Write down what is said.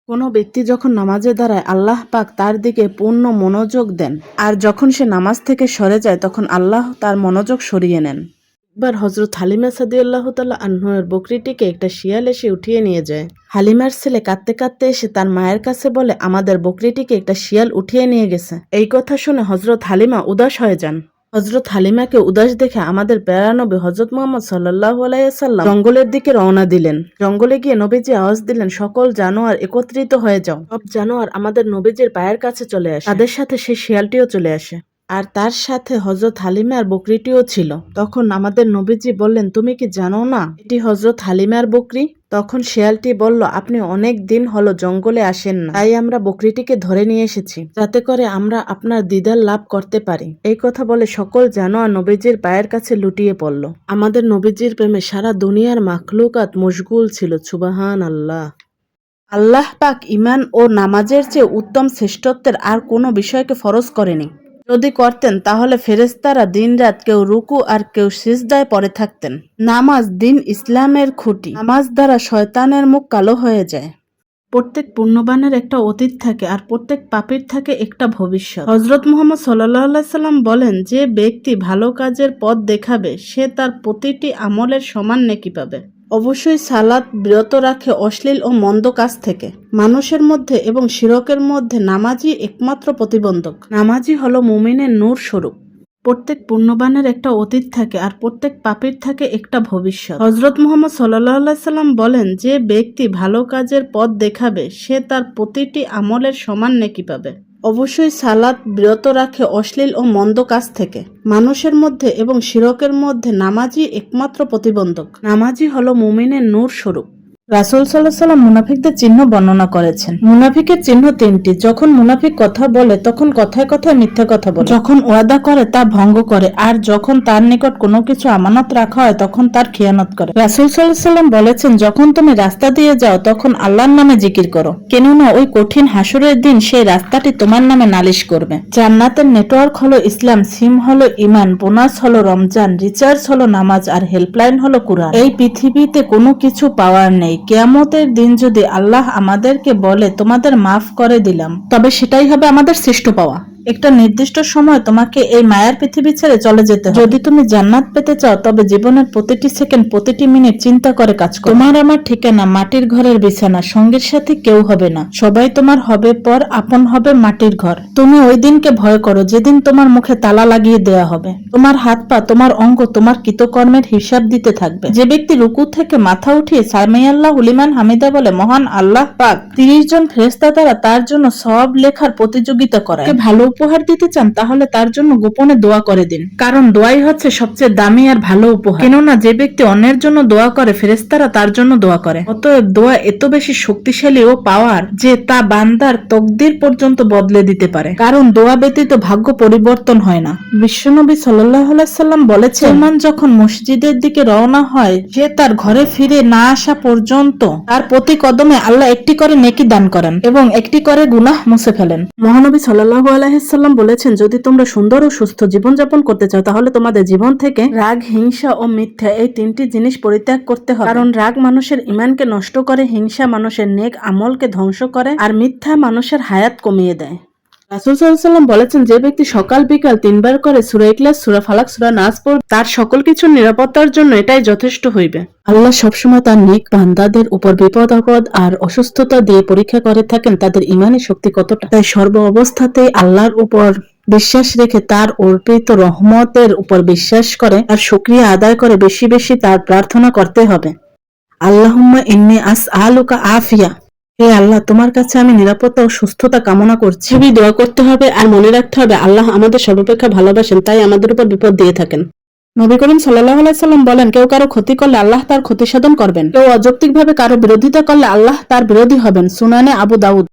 কোনো ব্যক্তি যখন নামাজে দাঁড়ায় আল্লাহ পাক তার দিকে পূর্ণ মনোযোগ দেন, আর যখন সে নামাজ থেকে সরে যায় তখন আল্লাহ তার মনোযোগ সরিয়ে নেন। একবার হযরত হালিমা সাদিয়াল্লাহু তাআলা আনহার বকরিটিকে একটা শিয়াল এসে উঠিয়ে নিয়ে যায়। হালিমার ছেলে কাঁদতে কাঁদতে এসে তার মায়ের কাছে বলে, আমাদের বকরিটিকে একটা শিয়াল উঠিয়ে নিয়ে গেছে। এই কথা শুনে হযরত হালিমা উদাস হয়ে যান। হযরত হালিমাকে উদাস দেখে আমাদের প্যারা নবী হযরত মুহাম্মদ সাল্লাল্লাহু আলাইহি ওয়াসাল্লাম জঙ্গলের দিকে রওনা দিলেন। জঙ্গলে গিয়ে নবীজি আওয়াজ দিলেন, সকল জানোয়ার একত্রিত হয়ে যাও। সব জানোয়ার আমাদের নবীজির পায়ের কাছে চলে আসে। তাদের সাথে সেই শিয়ালটিও চলে আসে, আর তার সাথে হযরত হালিমার বকরিটিও ছিল। তখন আমাদের নবীজি বললেন, তুমি কি জানো না এটি হযরত হালিমার বকরি? তখন শিয়ালটি বলল, আপনি অনেক দিন হলো জঙ্গলে আসেন না, তাই আমরা বকরিটিকে ধরে নিয়ে এসেছি, যাতে করে আমরা আপনার দিদার লাভ করতে পারি। এই কথা বলে সকল জানোয়ার নবীজির পায়ের কাছে লুটিয়ে পড়ল। আমাদের নবীজির প্রেমে সারা দুনিয়ার মাখলুকাত মশগুল ছিল। সুবহান আল্লাহ। আল্লাহ পাক ঈমান ও নামাজের চেয়ে উত্তম শ্রেষ্ঠত্বের আর কোনো বিষয়কে ফরজ করেনি। যদি করতেন তাহলে ফেরেশতারা দিনরাত কেউ রুকু আর কেউ সিজদায় পড়ে থাকতেন। নামাজ দিন ইসলামের খুঁটি। নামাজ দ্বারা শয়তানের মুখ কালো হয়ে যায়। প্রত্যেক পুণ্যবানের একটা অতীত থাকে আর প্রত্যেক পাপীর থাকে একটা ভবিষ্যৎ। হযরত মুহাম্মদ সাল্লাল্লাহু আলাইহি সাল্লাম বলেন, যে ব্যক্তি ভালো কাজের পথ দেখাবে সে তার প্রতিটি আমলের সমান নেকি পাবে। অবশ্যই সালাত বিরত রাখে অশ্লীল ও মন্দ কাজ থেকে। মানুষের মধ্যে এবং শিরকের মধ্যে নামাজই একমাত্র প্রতিবন্ধক। নামাজই হলো মুমিনের নূর স্বরূপ। প্রত্যেক পুণ্যবানের একটা অতীত থাকে আর প্রত্যেক পাপীর থাকে একটা ভবিষ্যৎ। হযরত মুহাম্মদ সাল্লাল্লাহু আলাইহি সাল্লাম বলেন, যে ব্যক্তি ভালো কাজের পথ দেখাবে সে তার প্রতিটি আমলের সমান নেকি পাবে। অবশ্যই সালাত বিরত রাখে অশ্লীল ও মন্দ কাজ থেকে। মানুষের মধ্যে এবং শিরকের মধ্যে নামাজই একমাত্র প্রতিবন্ধক। নামাজই হলো মুমিনের নূর স্বরূপ। রাসূল সাল্লাল্লাহু আলাইহি ওয়াসাল্লাম মুনাফিকদের চিহ্ন বর্ণনা করেছেন। মুনাফিকের চিহ্ন তিনটি। যখন মুনাফিক কথা বলে তখন কথায় কথায় মিথ্যা কথা বলে, যখন ওয়াদা করে তা ভঙ্গ করে, আর যখন তার নিকট কোনো কিছু আমানত রাখা হয় তখন তার খিয়ানত করে। রাসূল সাল্লাল্লাহু আলাইহি ওয়াসাল্লাম বলেছেন, যখন তুমি রাস্তা দিয়ে যাও তখন আল্লাহর নামে জিকির করো, কেননা ওই কঠিন হাসরের দিন সেই রাস্তাটি তোমার নামে নালিশ করবে। জান্নাতের নেটওয়ার্ক হলো ইসলাম, সিম হলো ঈমান, বোনাস হলো রমজান, রিচার্জ হলো নামাজ, আর হেল্পলাইন হলো কুরআন। এই পৃথিবীতে কোনো কিছু পাওয়ার নেই। কিয়ামতের দিন যদি আল্লাহ আমাদেরকে বলে তোমাদের মাফ করে দিলাম, তবে সেটাই হবে আমাদের শ্রেষ্ঠ পাওয়া। একটা নির্দিষ্ট সময় তোমাকে এই মায়ার পৃথিবী ছেড়ে চলে যেতে হবে। যদি তুমি জান্নাত পেতে চাও তবে জীবনের প্রতিটি সেকেন্ড প্রতিটি মিনিট চিন্তা করে কাজ করো। তোমার আমার ঠিকানা মাটির ঘরের বিছানা, সঙ্গীর সাথে কেউ হবে না, সবাই তোমার হবে পর, আপন হবে মাটির ঘর। তুমি ওই দিনকে ভয় করো যেদিন তোমার মুখে তালা লাগিয়ে দেয়া হবে। তোমার হাত পা, তোমার অঙ্গ তোমার কৃতকর্মের হিসাব দিতে থাকবে। যে ব্যক্তি রুকু থেকে মাথা উঠিয়ে সামিআল্লাহু লিমান হামিদা বলে, মহান আল্লাহ পাক 30 জন ফেরেশতা দ্বারা তার জন্য সওয়াব লেখার প্রতিযোগিতা করায়। ভালো উপহার দিতে চান তাহলে তার জন্য গোপনে দোয়া করে দিন, কারণ দোয়াই হচ্ছে সবচেয়ে দামি আর ভালো উপহার। কেননা যে ব্যক্তি অন্যের জন্য দোয়া করে ফেরেশতারা তার জন্য দোয়া করে। অতএব দোয়া এত বেশি শক্তিশালী ও পাওয়ার যে তা বান্দার তকদির পর্যন্ত বদলে দিতে পারে, কারণ দোয়া ব্যতীত ভাগ্য পরিবর্তন হয় না। বিশ্বনবী সাল্লাল্লাহু আলাইহি সাল্লাম বলেছেন, মুসলমান যখন মসজিদের দিকে রওনা হয় সে তার ঘরে ফিরে না আসা পর্যন্ত তার প্রতি কদমে আল্লাহ একটি করে নেকি দান করেন এবং একটি করে গুনাহ মুছে ফেলেন। মহানবী সাল্লাল্লাহু আলাইহি সাল্লাম বলেছেন, যদি তোমরা সুন্দর ও সুস্থ জীবনযাপন করতে চাও তাহলে তোমাদের জীবন থেকে রাগ, হিংসা ও মিথ্যা এই তিনটি জিনিস পরিত্যাগ করতে হবে। কারণ রাগ মানুষের ঈমানকে নষ্ট করে, হিংসা মানুষের নেক আমলকে ধ্বংস করে, আর মিথ্যা মানুষের হায়াত কমিয়ে দেয়। রাসূল সাল্লাল্লাহু আলাইহি ওয়াসাল্লাম বলেছেন, যে ব্যক্তি সকাল বিকাল 3 বার করে সূরা ইখলাস, সূরা ফালাক, সূরা নাস পড়বে তার সকল কিছুর নিরাপত্তার জন্য এটাই যথেষ্ট হইবে। আল্লাহ সবসময় তার নেক বান্দাদের উপর বিপদ আপদ আর অসুস্থতা দিয়ে পরীক্ষা করে থাকেন তাদের ঈমানের শক্তি কতটা। তাই সর্ব অবস্থাতেই আল্লাহর উপর বিশ্বাস রেখে তার অর্পিত রহমতের উপর বিশ্বাস করে আর শুকরিয়া আদায় করে বেশি বেশি তার প্রার্থনা করতে হবে। আল্লাহুম্মা ইন্নী আসআলুকা আফিয়া, হে আল্লাহ তোমার কাছে আমি নিরাপত্তা ও সুস্থতা কামনা করছি। দোয়া করতে হবে আর মনে রাখতে হবে আল্লাহ আমাদের সর্বাপেক্ষা ভালোবাসেন, তাই আমাদের উপর বিপদ দিয়ে থাকেন। নবী করিম সাল্লাল্লাহু আলাইহি সাল্লাম বলেন, কেউ কারো ক্ষতি করলে আল্লাহ তার ক্ষতি সাধন করবেন, কেউ অযৌক্তিকভাবে কারো বিরোধিতা করলে আল্লাহ তার বিরোধী হবেন। সুনানে আবু দাউদ।